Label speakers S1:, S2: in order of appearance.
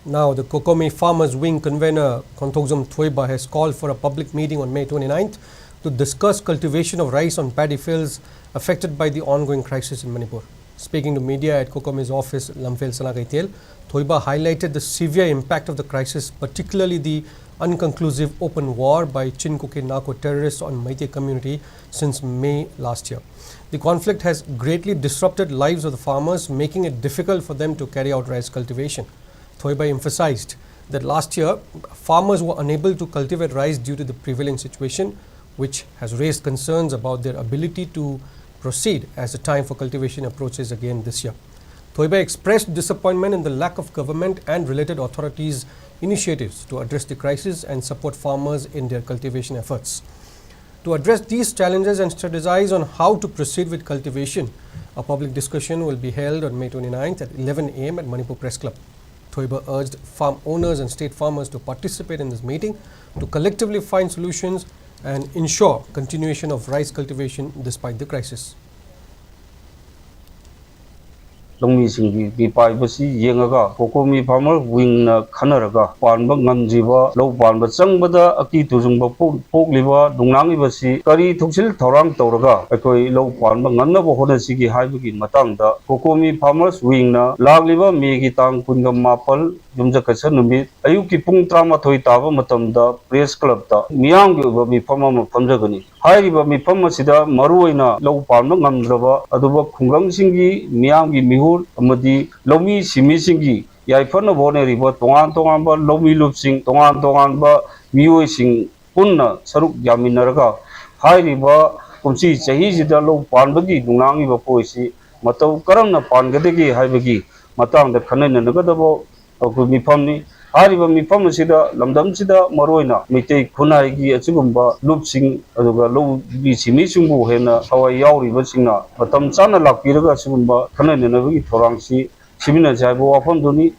S1: Now, the Kokomi Farmers Wing convener Kontogzum Thoiba has called for a public meeting on May 29th to discuss cultivation of rice on paddy fields affected by the ongoing crisis in Manipur. Speaking to media at Kokomi's office, Lamphel Sanagaitel, Thoiba highlighted the severe impact of the crisis, particularly the unconclusive open war by Chinkuke narco terrorists on Meitei community since May last year. The conflict has greatly disrupted lives of the farmers, making it difficult for them to carry out rice cultivation. Thoiba emphasized that last year, farmers were unable to cultivate rice due to the prevailing situation, which has raised concerns about their ability to proceed as the time for cultivation approaches again this year. Thoiba expressed disappointment in the lack of government and related authorities' initiatives to address the crisis and support farmers in their cultivation efforts. To address these challenges and strategize on how to proceed with cultivation, a public discussion will be held on May 29th at 11 a.m. at Manipur Press Club. Thoiba urged farm owners and state farmers to participate in this meeting to collectively find solutions and ensure continuation of rice cultivation despite the crisis.
S2: Longmi paibasi yengaga Kokomi farmer wing na khanaraga panba ngamjiba low panba changbada aki tujungba pogliba dungnangi basi kari thuksil thorang tawraga akoi low panba ngamnaba honasigi haibagi matangda Kokomi farmers wing na lagliba megi tang kunga mapal yumjakasa numit ayuki pung 13 taba matamda press club ta miyamgi uba mifam ama phamjagani hairiba mifam asida maruoina low panba ngamdraba aduba khungangsingi miyamgi mihu amadi lomi simisingi yaifana bone riba tongan ba lomi lupsing tongan ba mioi sing punna saruk yaminaraga hairiba kumsi chahi sida lo panbagi dungangi ba poisi matau karamna pangedegi haibagi matang da khanena nagadabo aku mifamni hariba mifam sida lamdam sida maroina mitei khunai gi achigumba lupsing aduga lo bi simisingbu hena hawai yauriba singna matam chana lakpiraga sigumba khanai nabagi thorangsi simina jaibo wafam doni